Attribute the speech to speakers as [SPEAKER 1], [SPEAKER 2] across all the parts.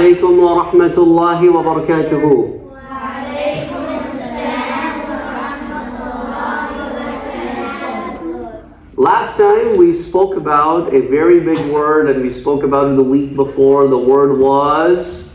[SPEAKER 1] عليكم ورحمة الله وبركاته. Last time we spoke about a very big word, and we spoke about it the week before. The word was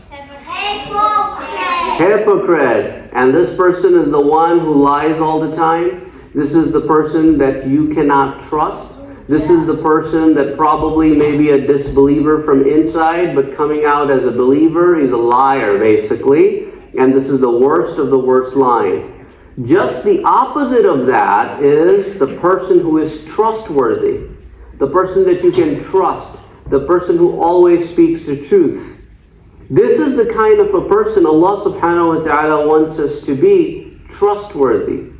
[SPEAKER 1] hypocrite. And this person is the one who lies all the time. This is the person that you cannot trust. This is the person that probably may be a disbeliever from inside, but coming out as a believer. He's a liar, basically. And this is the worst of the worst lying. Just the opposite of that is the person who is trustworthy. The person that you can trust. The person who always speaks the truth. This is the kind of a person Allah subhanahu wa ta'ala wants us to be: trustworthy,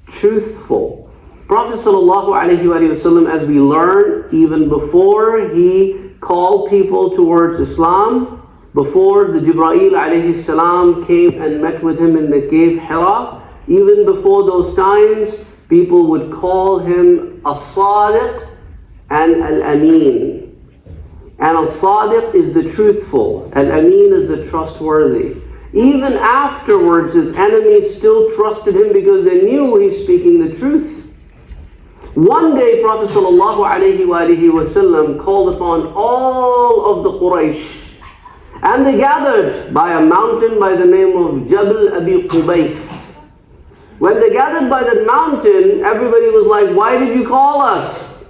[SPEAKER 1] truthful. Prophet sallallahu alaihi wasallam, as we learn, even before he called people towards Islam, before the Jibreel alayhi salam came and met with him in the cave Hira, even before those times, people would call him as-Sadiq and al-Amin. And al-Sadiq is the truthful, al-Amin is the trustworthy. Even afterwards, his enemies still trusted him because they knew he's speaking the truth. One day, Prophet ﷺ called upon all of the Quraysh, and they gathered by a mountain by the name of Jabal Abi Qubais. When they gathered by that mountain, everybody was like, "Why did you call us?"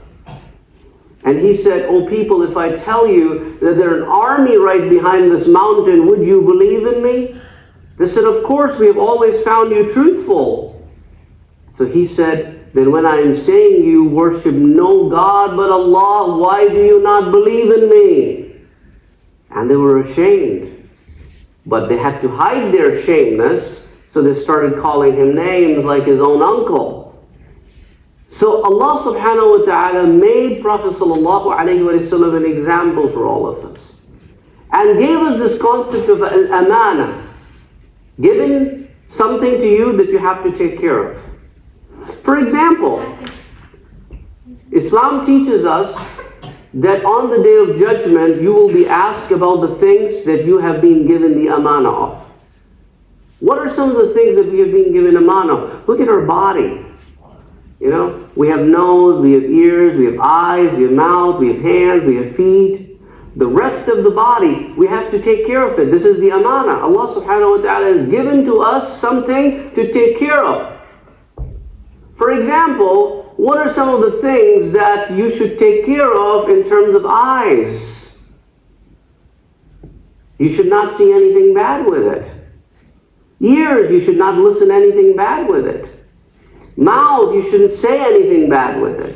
[SPEAKER 1] And he said, "Oh people, if I tell you that there's an army right behind this mountain, would you believe in me?" They said, "Of course, we have always found you truthful." So he said, "Then when I am saying you worship no God but Allah, why do you not believe in me?" And they were ashamed. But they had to hide their shameness, so they started calling him names like his own uncle. So Allah subhanahu wa ta'ala made Prophet sallallahu alayhi wa sallam an example for all of us. And gave us this concept of al-amana. Giving something to you that you have to take care of. For example, Islam teaches us that on the day of judgment, you will be asked about the things that you have been given the amana of. What are some of the things that we have been given amana of? Look at our body. You know, we have nose, we have ears, we have eyes, we have mouth, we have hands, we have feet. The rest of the body, we have to take care of it. This is the amana. Allah subhanahu wa ta'ala has given to us something to take care of. For example, what are some of the things that you should take care of in terms of eyes? You should not see anything bad with it. Ears, you should not listen to anything bad with it. Mouth, you shouldn't say anything bad with it.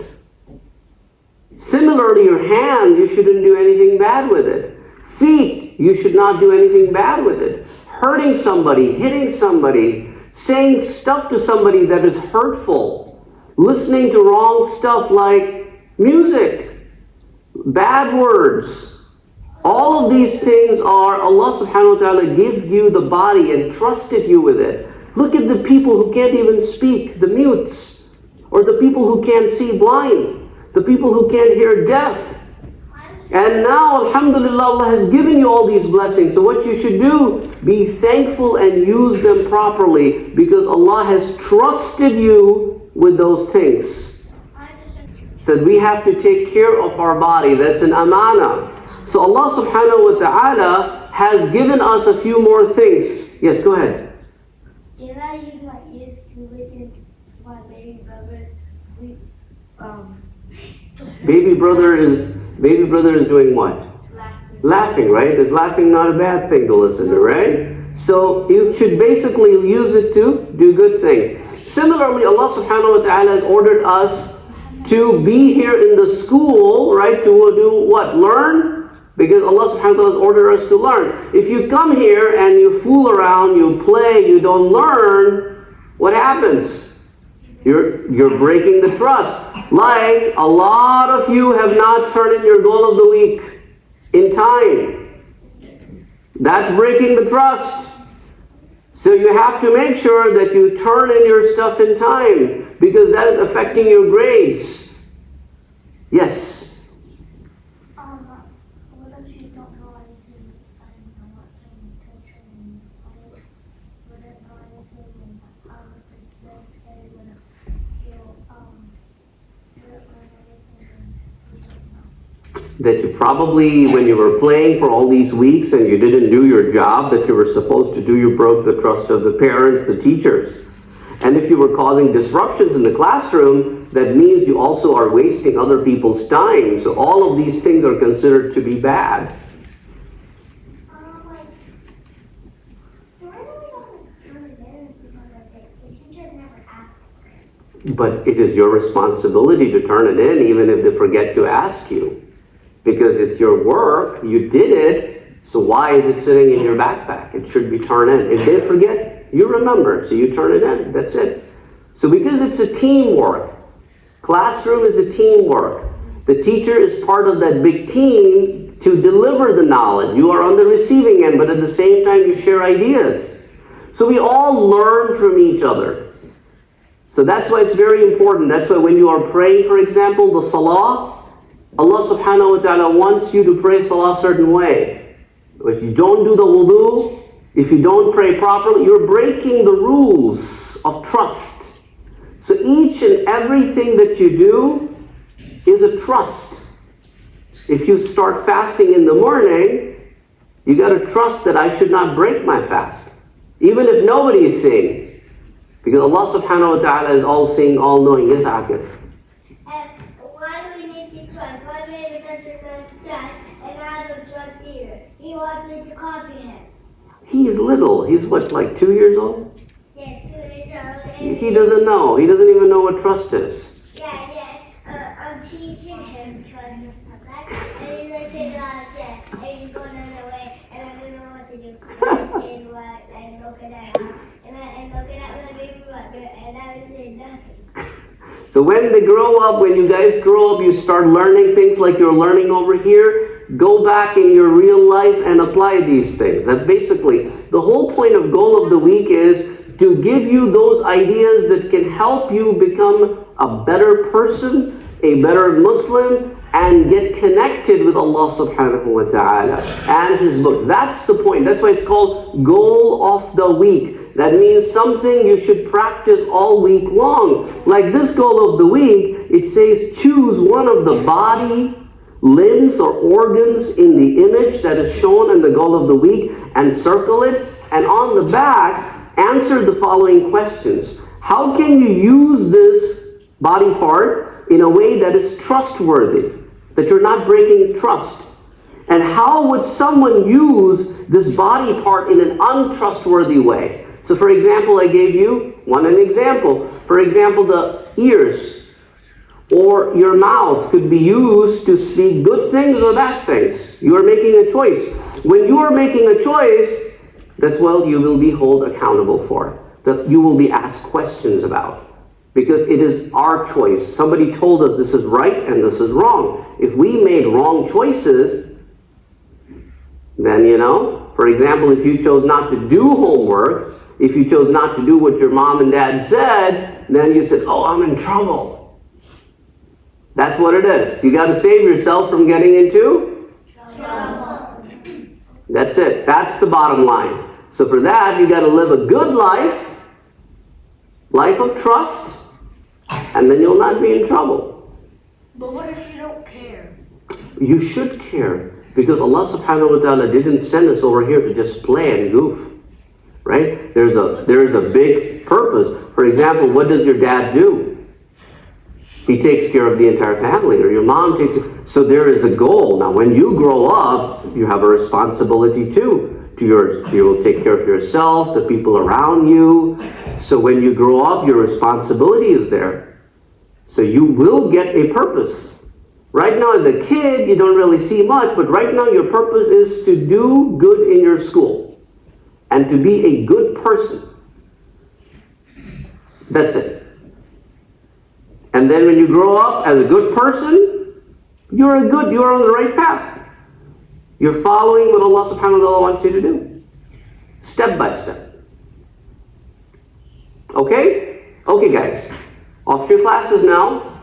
[SPEAKER 1] Similarly, your hand, you shouldn't do anything bad with it. Feet, you should not do anything bad with it. Hurting somebody, hitting somebody, saying stuff to somebody that is hurtful, listening to wrong stuff like music, bad words. All of these things are Allah subhanahu wa ta'ala give you the body and trusted you with it. Look at the people who can't even speak, the mutes, or the people who can't see blind, the people who can't hear deaf. And now, alhamdulillah, Allah has given you all these blessings. So what you should do, be thankful and use them properly, because Allah has trusted you with those things. So we have to take care of our body. That's an amana. So Allah subhanahu wa ta'ala has given us a few more things. Yes, go ahead.
[SPEAKER 2] Did I use my ears to listen to my baby brother? Baby brother is doing what? Laughing, right? Is laughing not a bad thing to listen to, right? So you should basically use it to do good things. Similarly, Allah subhanahu wa ta'ala has ordered us to be here in the school, right? To do what? Learn? Because Allah subhanahu wa ta'ala has ordered us to learn. If you come here and you fool around, you play, you don't learn, what happens? You're breaking the trust. Like a lot of you have not turned in your goal of the week in time. That's breaking the trust. So you have to make sure that you turn in your stuff in time, because that is affecting your grades. Yes? What if you don't know anything? I don't know what
[SPEAKER 1] that you probably, when you were playing for all these weeks and you didn't do your job that you were supposed to do, you broke the trust of the parents, the teachers. And if you were causing disruptions in the classroom, that means you also are wasting other people's time. So all of these things are considered to be bad. But it is your responsibility to turn it in, even if they forget to ask you. Because it's your work, you did it, so why is it sitting in your backpack? It should be turned in. If they forget, you remember, so you turn it in. That's it. So because it's a teamwork, classroom is a teamwork. The teacher is part of that big team to deliver the knowledge. You are on the receiving end, but at the same time you share ideas. So we all learn from each other. So that's why it's very important. That's why when you are praying, for example, the salah, Allah subhanahu wa ta'ala wants you to pray salah a certain way. If you don't do the wudu, if you don't pray properly, you're breaking the rules of trust. So each and everything that you do is a trust. If you start fasting in the morning, you got to trust that I should not break my fast. Even if nobody is seeing. Because Allah subhanahu wa ta'ala is all seeing, all knowing. Yes, Akif.
[SPEAKER 3] Why do we need to trust? Why do we trust? And I don't trust either. He wants me to copy him.
[SPEAKER 1] He's little. He's what, like 2 years old?
[SPEAKER 3] Yes, 2 years old.
[SPEAKER 1] He doesn't know. He doesn't even know what trust is.
[SPEAKER 3] Yeah. I'm teaching him trust and stuff like that. And he's like saying a lot of shit. And he's going away. And I don't know what to do. I just say what and looking at him. And looking at my baby brother. And I would say nothing.
[SPEAKER 1] So when they grow up, when you guys grow up, you start learning things like you're learning over here. Go back in your real life and apply these things. That basically, the whole point of goal of the week is to give you those ideas that can help you become a better person, a better Muslim, and get connected with Allah subhanahu wa ta'ala and His book. That's the point. That's why it's called goal of the week. That means something you should practice all week long. Like this goal of the week, it says choose one of the body, limbs, or organs in the image that is shown in the goal of the week and circle it. And on the back, answer the following questions. How can you use this body part in a way that is trustworthy? That you're not breaking trust. And how would someone use this body part in an untrustworthy way? So for example, I gave you an example. For example, the ears or your mouth could be used to speak good things or bad things. You are making a choice. When you are making a choice, that's what you will be held accountable for. That you will be asked questions about. Because it is our choice. Somebody told us this is right and this is wrong. If we made wrong choices, then for example, if you chose not to do homework, if you chose not to do what your mom and dad said, then you said, oh, I'm in trouble. That's what it is. You got to save yourself from getting into trouble. That's it. That's the bottom line. So for that, you got to live a good life of trust, and then you'll not be in trouble.
[SPEAKER 3] But what if you don't care?
[SPEAKER 1] You should care, because Allah subhanahu wa ta'ala didn't send us over here to just play and goof. Right? There's a big purpose. For example, what does your dad do? He takes care of the entire family, or your mom takes care. So there is a goal. Now, when you grow up, you have a responsibility too. You will take care of yourself, the people around you. So when you grow up, your responsibility is there. So you will get a purpose. Right now, as a kid, you don't really see much, but right now your purpose is to do good in your school. And to be a good person. That's it. And then when you grow up as a good person, you're on the right path. You're following what Allah subhanahu wa ta'ala wants you to do. Step by step. Okay? Okay guys. Off your classes now.